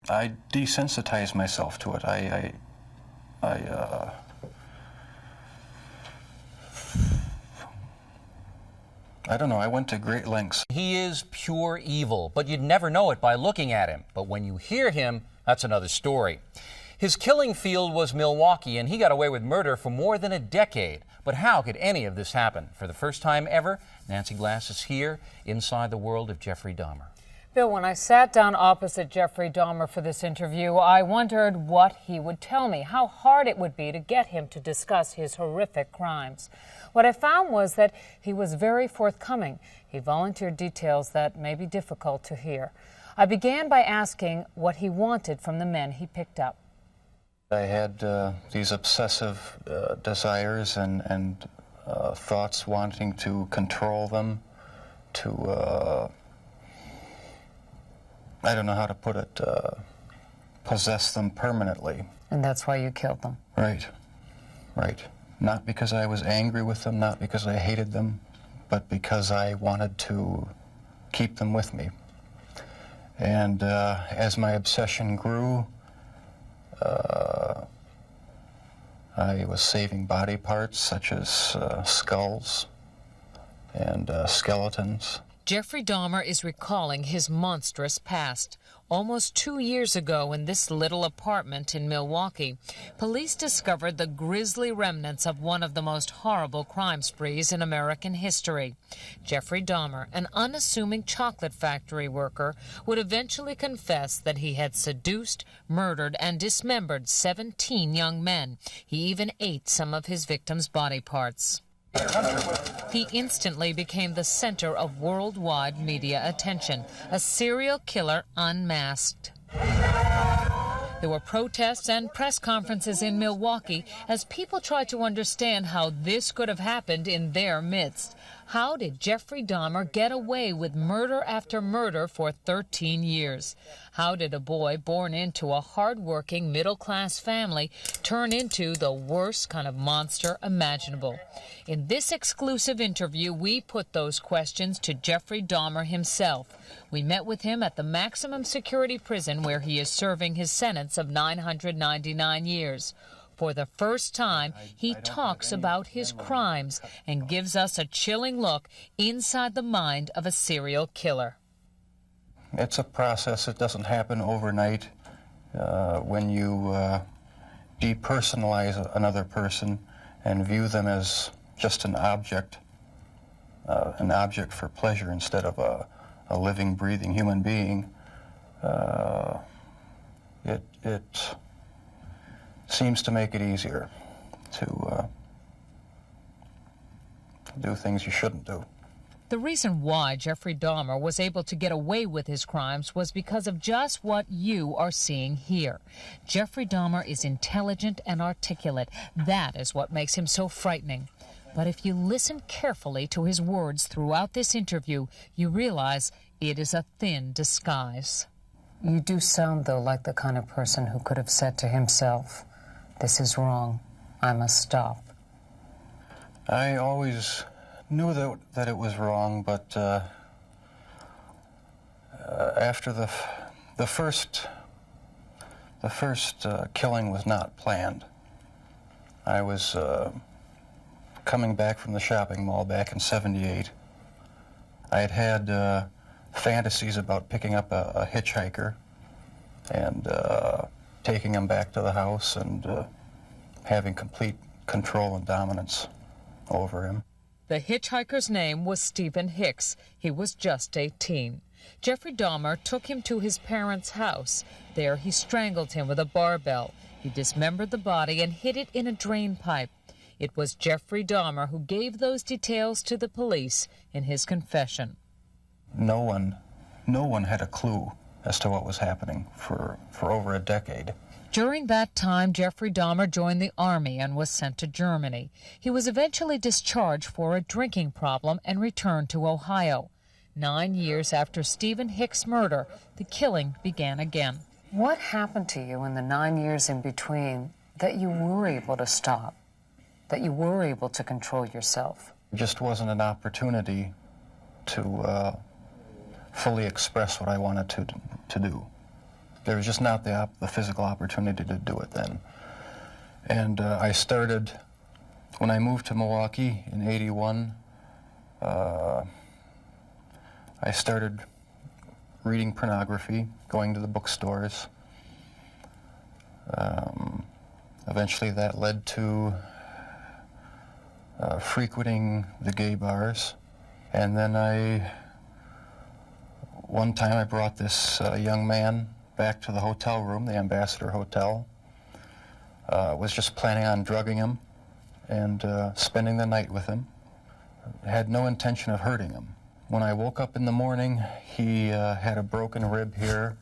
I desensitized myself to it. I don't know, I went to great lengths. He is pure evil, but you'd never know it by looking at him. But when you hear him, that's another story. His killing field was Milwaukee, and he got away with murder for more than a decade. But how could any of this happen? For the first time ever, Nancy Glass is here inside the world of Jeffrey Dahmer. Bill, when I sat down opposite Jeffrey Dahmer for this interview, I wondered what he would tell me, how hard it would be to get him to discuss his horrific crimes. What I found was that he was very forthcoming. He volunteered details that may be difficult to hear. I began by asking what he wanted from the men he picked up. I had these obsessive desires and thoughts wanting to control them, to, I don't know how to put it, possess them permanently. And that's why you killed them? Right, right. Not because I was angry with them, not because I hated them, but because I wanted to keep them with me. And as my obsession grew, I was saving body parts such as skulls and skeletons. Jeffrey Dahmer is recalling his monstrous past. Almost 2 years ago in this little apartment in Milwaukee, police discovered the grisly remnants of one of the most horrible crime sprees in American history. Jeffrey Dahmer, an unassuming chocolate factory worker, would eventually confess that he had seduced, murdered, and dismembered 17 young men. He even ate some of his victims' body parts. He instantly became the center of worldwide media attention, a serial killer unmasked. There were protests and press conferences in Milwaukee as people tried to understand how this could have happened in their midst. How did Jeffrey Dahmer get away with murder after murder for 13 years? How did a boy born into a hard-working middle-class family turn into the worst kind of monster imaginable? In this exclusive interview, we put those questions to Jeffrey Dahmer himself. We met with him at the maximum security prison where he is serving his sentence of 999 years. For the first time, he talks about his crimes and gives us a chilling look inside the mind of a serial killer. It's a process. It doesn't happen overnight. When you depersonalize another person and view them as just an object for pleasure instead of a living, breathing human being, it seems to make it easier to do things you shouldn't do. The reason why Jeffrey Dahmer was able to get away with his crimes was because of just what you are seeing here. Jeffrey Dahmer is intelligent and articulate. That is what makes him so frightening. But if you listen carefully to his words throughout this interview, you realize it is a thin disguise. You do sound, though, like the kind of person who could have said to himself, "This is wrong. I must stop." I always knew that it was wrong, but after the first killing was not planned. I was coming back from the shopping mall back in '78. I had fantasies about picking up a hitchhiker and taking him back to the house and having complete control and dominance over him. The hitchhiker's name was Stephen Hicks. He was just 18. Jeffrey Dahmer took him to his parents' house. There he strangled him with a barbell. He dismembered the body and hid it in a drain pipe. It was Jeffrey Dahmer who gave those details to the police in his confession. No one had a clue as to what was happening for over a decade. During that time, Jeffrey Dahmer joined the Army and was sent to Germany. He was eventually discharged for a drinking problem and returned to Ohio. 9 years after Stephen Hicks' murder, the killing began again. What happened to you in the 9 years in between that you were able to stop, that you were able to control yourself? It just wasn't an opportunity to fully express what I wanted to do. There was just not the physical opportunity to do it then. And I started, when I moved to Milwaukee in '81, I started reading pornography, going to the bookstores. Eventually that led to frequenting the gay bars. And then one time I brought this young man back to the hotel room, the Ambassador Hotel. Was just planning on drugging him and spending the night with him. Had no intention of hurting him. When I woke up in the morning, he had a broken rib here,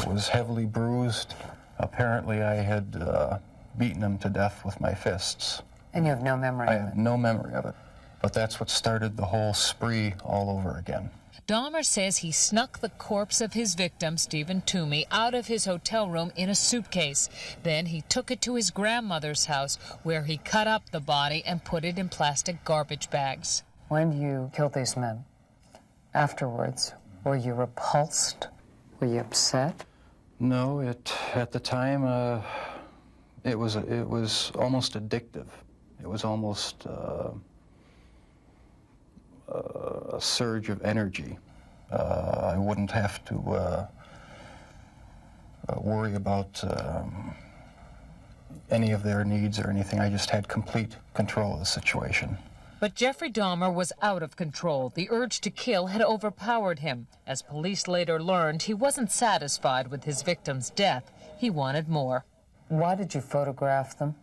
was heavily bruised. Apparently I had beaten him to death with my fists. And you have no memory of it? I have no memory of it. But that's what started the whole spree all over again. Dahmer says he snuck the corpse of his victim, Stephen Toomey, out of his hotel room in a suitcase. Then he took it to his grandmother's house, where he cut up the body and put it in plastic garbage bags. When you killed these men, afterwards, were you repulsed? Were you upset? No, at the time, it was almost addictive. It was almost a surge of energy. I wouldn't have to worry about any of their needs or anything. I just had complete control of the situation. But Jeffrey Dahmer was out of control. The urge to kill had overpowered him. As police later learned, he wasn't satisfied with his victim's death. He wanted more. Why did you photograph them?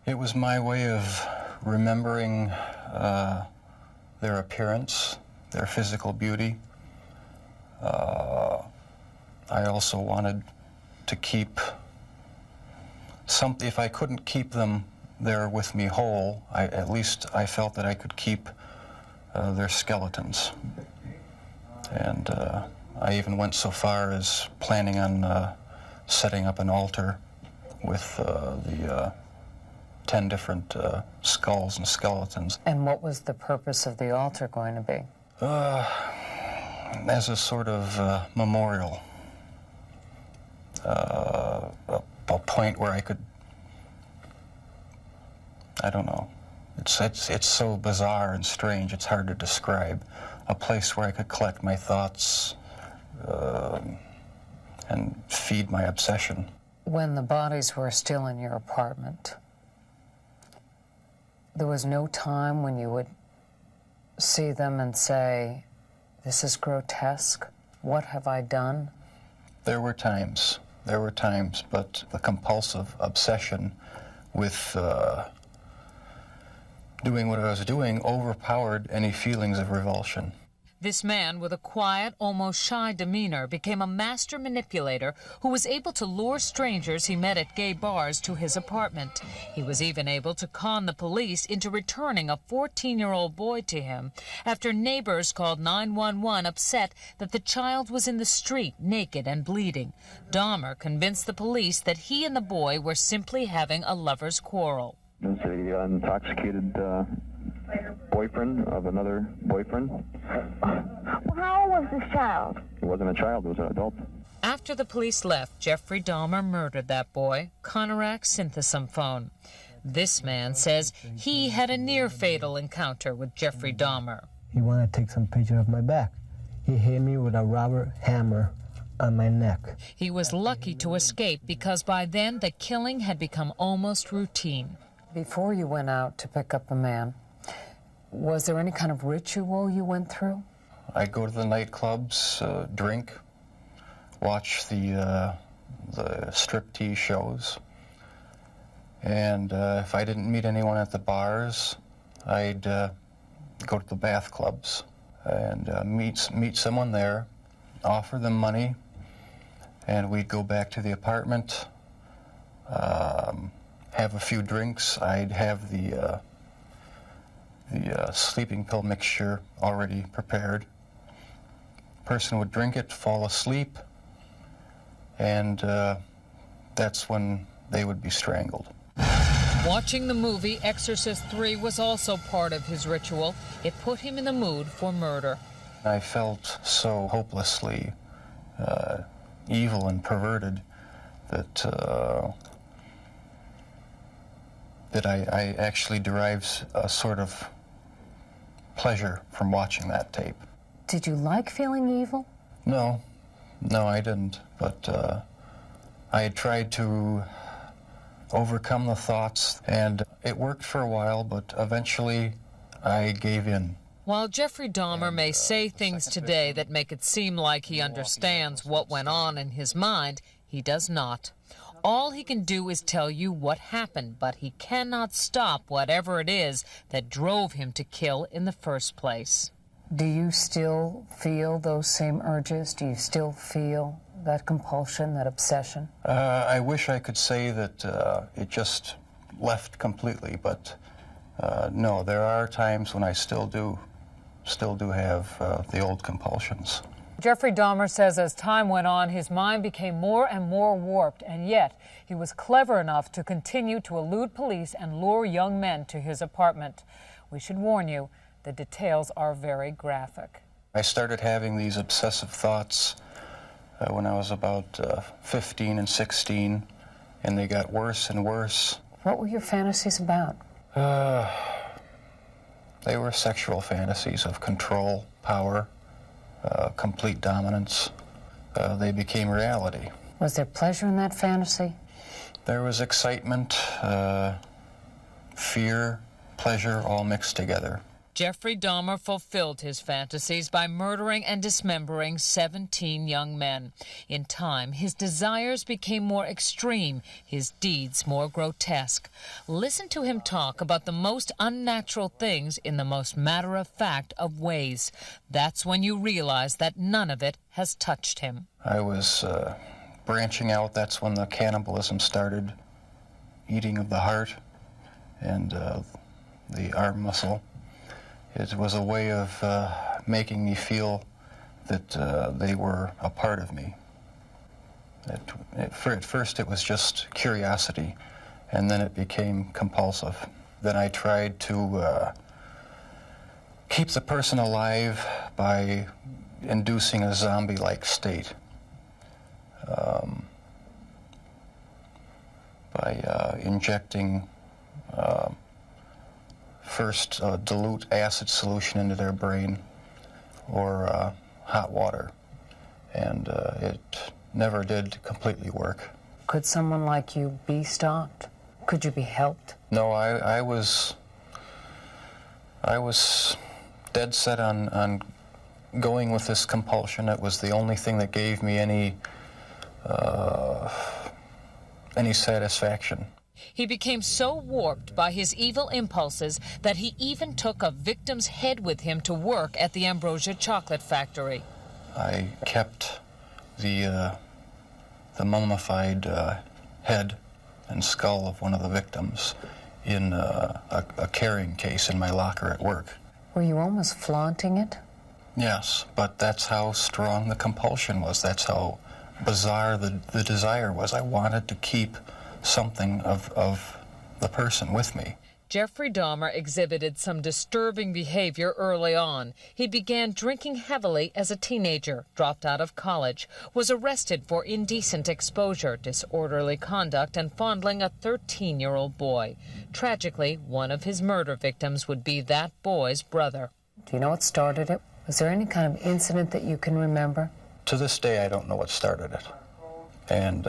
It was my way of remembering their appearance, their physical beauty. I also wanted to keep something. If I couldn't keep them there with me whole, at least I felt that I could keep their skeletons. And I even went so far as planning on setting up an altar with the 10 different skulls and skeletons. And what was the purpose of the altar going to be? As a sort of memorial. A point where I could, I don't know, it's so bizarre and strange, it's hard to describe. A place where I could collect my thoughts and feed my obsession. When the bodies were still in your apartment, there was no time when you would see them and say, this is grotesque, what have I done? There were times, but the compulsive obsession with doing what I was doing overpowered any feelings of revulsion. This man, with a quiet, almost shy demeanor, became a master manipulator who was able to lure strangers he met at gay bars to his apartment. He was even able to con the police into returning a 14-year-old boy to him after neighbors called 911 upset that the child was in the street, naked and bleeding. Dahmer convinced the police that he and the boy were simply having a lover's quarrel. It's an intoxicated boyfriend of another boyfriend. Well, how old was this child? He wasn't a child, he was an adult. After the police left, Jeffrey Dahmer murdered that boy, Conorak Synthesomphone. This man says he had a near-fatal encounter with Jeffrey Dahmer. He wanted to take some picture of my back. He hit me with a rubber hammer on my neck. He was lucky to escape because by then the killing had become almost routine. Before you went out to pick up a man, was there any kind of ritual you went through? I'd go to the nightclubs, drink, watch the striptease shows, and if I didn't meet anyone at the bars, I'd go to the bath clubs and meet someone there, offer them money, and we'd go back to the apartment, have a few drinks. I'd have the sleeping pill mixture already prepared. Person would drink it, fall asleep, and that's when they would be strangled. Watching the movie Exorcist III was also part of his ritual. It put him in the mood for murder. I felt so hopelessly evil and perverted that that I actually derive a sort of pleasure from watching that tape. Did you like feeling evil? No, I didn't. But I had tried to overcome the thoughts, and it worked for a while, but eventually I gave in. While Jeffrey Dahmer may say things today that make it seem like he understands what went on in his mind, he does not. All he can do is tell you what happened, but he cannot stop whatever it is that drove him to kill in the first place. Do you still feel those same urges? Do you still feel that compulsion, that obsession? I wish I could say that it just left completely, but no, there are times when I still do have the old compulsions. Jeffrey Dahmer says as time went on, his mind became more and more warped, and yet he was clever enough to continue to elude police and lure young men to his apartment. We should warn you, the details are very graphic. I started having these obsessive thoughts when I was about 15 and 16, and they got worse and worse. What were your fantasies about? They were sexual fantasies of control, power, complete dominance. They became reality. Was there pleasure in that fantasy? There was excitement, fear, pleasure, all mixed together. Jeffrey Dahmer fulfilled his fantasies by murdering and dismembering 17 young men. In time, his desires became more extreme, his deeds more grotesque. Listen to him talk about the most unnatural things in the most matter-of-fact of ways. That's when you realize that none of it has touched him. I was branching out. That's when the cannibalism started, eating of the heart and the arm muscle. It was a way of making me feel that they were a part of me. At first it was just curiosity, and then it became compulsive. Then I tried to keep the person alive by inducing a zombie-like state. By injecting first dilute acid solution into their brain or hot water, and it never did completely work. Could someone like you be stopped? Could you be helped? No, I was dead set on going with this compulsion. It was the only thing that gave me any satisfaction. He became so warped by his evil impulses that he even took a victim's head with him to work at the Ambrosia chocolate factory. I kept the mummified head and skull of one of the victims in a carrying case in my locker at work. Were you almost flaunting it? Yes, but that's how strong the compulsion was. That's how bizarre the desire was. I wanted to keep something of the person with me. Jeffrey Dahmer exhibited some disturbing behavior early on. He began drinking heavily as a teenager, dropped out of college, was arrested for indecent exposure, disorderly conduct, and fondling a 13-year-old boy. Tragically, one of his murder victims would be that boy's brother. Do you know what started it? Was there any kind of incident that you can remember? To this day, I don't know what started it. And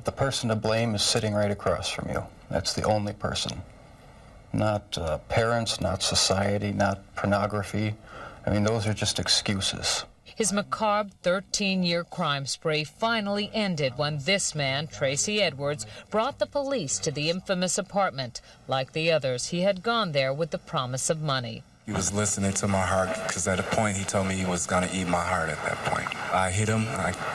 the person to blame is sitting right across from you. That's the only person. Not parents, not society, not pornography. I mean, those are just excuses. His macabre 13-year crime spree finally ended when this man, Tracy Edwards, brought the police to the infamous apartment. Like the others, he had gone there with the promise of money. He was listening to my heart because at a point he told me he was going to eat my heart at that point. I hit him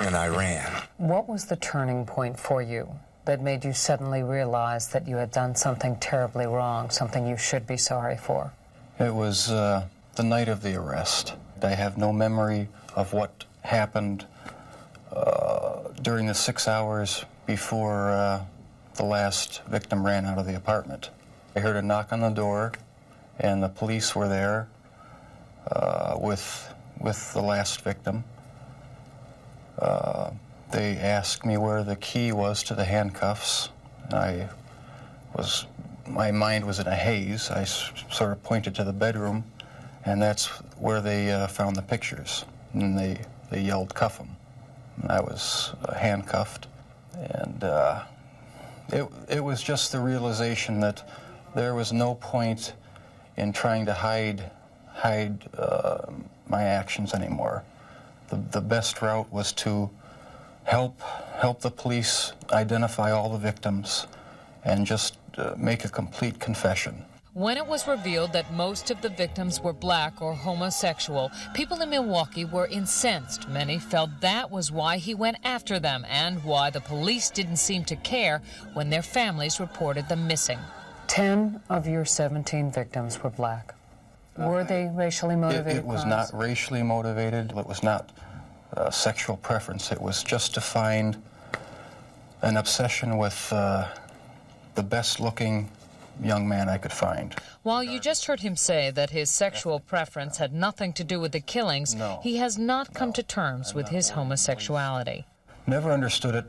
and I ran. What was the turning point for you that made you suddenly realize that you had done something terribly wrong, something you should be sorry for? It was the night of the arrest. I have no memory of what happened during the 6 hours before the last victim ran out of the apartment. I heard a knock on the door, and the police were there with the last victim. They asked me where the key was to the handcuffs. My mind was in a haze. I sort of pointed to the bedroom, and that's where they found the pictures. And they yelled, "Cuff him." And I was handcuffed. And it was just the realization that there was no point in trying to hide my actions anymore. The best route was to help the police identify all the victims and just make a complete confession. When it was revealed that most of the victims were black or homosexual, people in Milwaukee were incensed. Many felt that was why he went after them and why the police didn't seem to care when their families reported them missing. 10 of your 17 victims were black. Were they racially motivated? It was crimes? not racially motivated. It was not sexual preference. It was just to find an obsession with the best-looking young man I could find. While you just heard him say that his sexual preference had nothing to do with the killings, he has not come to terms with his homosexuality. Never understood it.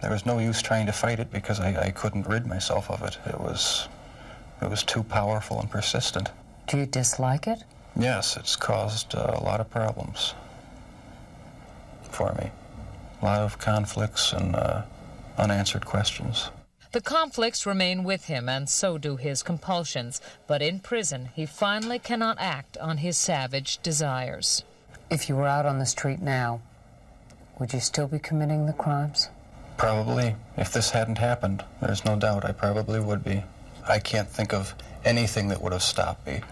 There was no use trying to fight it because I couldn't rid myself of it. It was too powerful and persistent. Do you dislike it? Yes, it's caused a lot of problems for me. A lot of conflicts and unanswered questions. The conflicts remain with him, and so do his compulsions. But in prison, he finally cannot act on his savage desires. If you were out on the street now, would you still be committing the crimes? Probably. If this hadn't happened, there's no doubt I probably would be. I can't think of anything that would have stopped me.